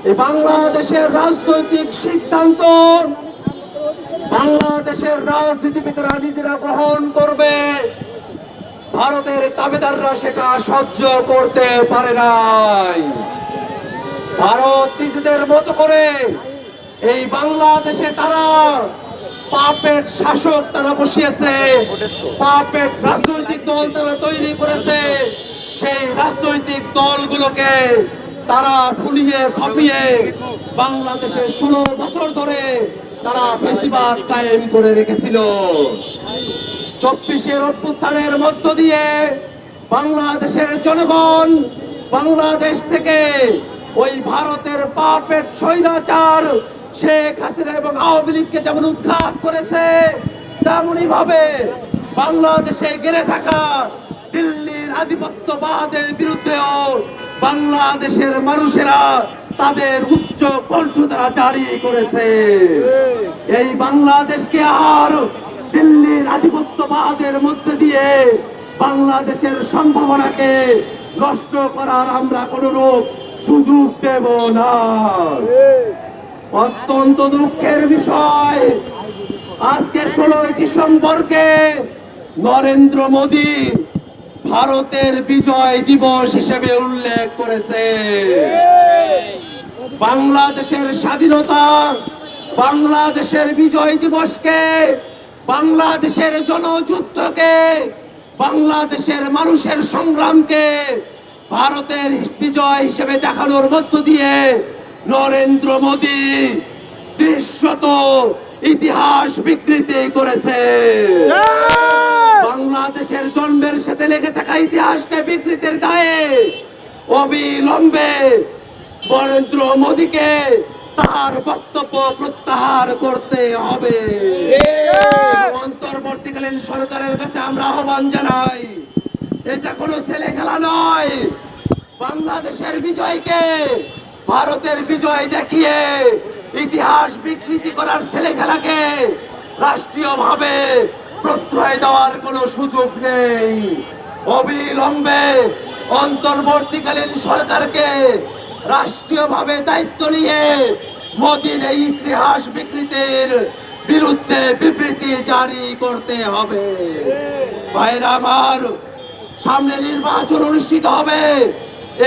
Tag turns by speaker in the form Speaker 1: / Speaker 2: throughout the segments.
Speaker 1: এই বাংলাদেশের রাজনৈতিক সিদ্ধান্ত বাংলাদেশের রাজনীতিবিদরা নিজেরা গ্রহণ করবে, ভারতের দাবিদাররা সেটা সহ্য করতে পারে নাই। ভারত নিজেদের মতো করে এই বাংলাদেশে তারা পাপেট শাসক তারা বসিয়েছে, পাপেট রাজনৈতিক দল তারা তৈরি করেছে। সেই রাজনৈতিক দলগুলোকে তারা ফুলিয়ে ফাঁপিয়ে বাংলাদেশে 16 বছর ধরে তারা ফেসিবাদ কায়েম করে রেখেছিল। 24-এর অভ্যুত্থানের মধ্য দিয়ে বাংলাদেশের জনগণ বাংলাদেশ থেকে ওই ভারতের পাপেট স্বৈরাচার শেখ হাসিনা এবং আওয়ামী লীগকে যেমন উৎখাত করেছে, তেমনি ভাবে বাংলাদেশে গেড়ে থাকা দিল্লির আধিপত্যবাদের বিরুদ্ধেও বাংলাদেশের মানুষেরা তাদের উচ্চ কণ্ঠ তারা জারি করেছে। এই বাংলাদেশকে আর দিল্লির আধিপত্যবাদের মধ্যে দিয়ে বাংলাদেশের সম্ভাবনাকে নষ্ট করার আমরা কোনরূপ সুযোগ দেব না। অত্যন্ত দুঃখের বিষয়, আজকে 16 ডিসেম্বরকে নরেন্দ্র মোদী ভারতের বিজয় দিবস হিসেবে উল্লেখ করেছে। বাংলাদেশের স্বাধীনতা, বাংলাদেশের বিজয় দিবসকে, বাংলাদেশের জনযুদ্ধকে, বাংলাদেশের মানুষের সংগ্রামকে ভারতের বিজয় হিসেবে দেখানোর মধ্য দিয়ে নরেন্দ্র মোদী দৃশ্যত ইতিহাস বিকৃতি করেছে। বাংলাদেশের জন্মের সাথে লেগে থাকা ইতিহাসকে বিকৃতির দায়ে অবিলম্বে নরেন্দ্র মোদীকে তার বক্তব্য প্রত্যাহার করতে হবে। অন্তর্বর্তীকালীন সরকারের কাছে আমরা আহ্বান জানাই, এটা কোনো ছেলে খেলা নয়। বাংলাদেশের বিজয়কে ভারতের বিজয় দেখিয়ে ইতিহাস বিকৃতি করার ছেলে খেলাকে রাষ্ট্রীয়ভাবে প্রশ্রয় দেওয়ার কোনো সুযোগ নেই। অবিলম্বে অন্তর্বর্তীকালীন সরকারকে রাষ্ট্রীয়ভাবে দায়িত্ব নিয়ে মোদীর এই ইতিহাস বিকৃতির বিরুদ্ধে বিবৃতি জারি করতে হবে। ভাইরা আমার, সামনে নির্বাচন অনুষ্ঠিত হবে।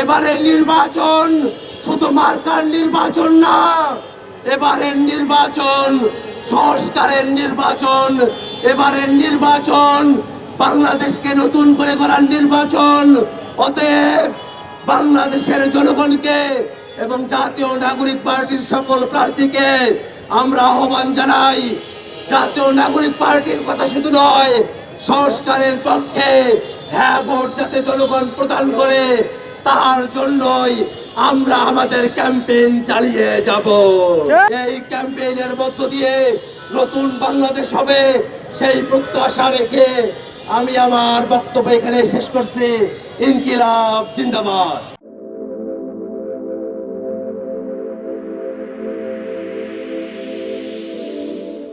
Speaker 1: এবারের নির্বাচন শুধু মার্কার নির্বাচন না, এবারের নির্বাচন সংস্কারের নির্বাচন। এবারের নির্বাচন বাংলাদেশকে নতুন করে গড়ার নির্বাচন। অতএব বাংলাদেশের জনগণকে এবং জাতীয় নাগরিক পার্টির সকল প্রার্থীকে আমরা আহ্বান জানাই, জাতীয় নাগরিক পার্টির কথা শুধু নয়, সংস্কারের পক্ষে হ্যাঁ ভোট যাতে জনগণ প্রদান করে, তার জন্যই আমরা আমাদের ক্যাম্পেইন চালিয়ে যাব। এই ক্যাম্পেইনের মধ্য দিয়ে নতুন বাংলাদেশ হবে, সেই প্রত্যাশা রেখে আমি আমার বক্তব্য এখানে শেষ করছি। ইনকিলাব জিন্দাবাদ।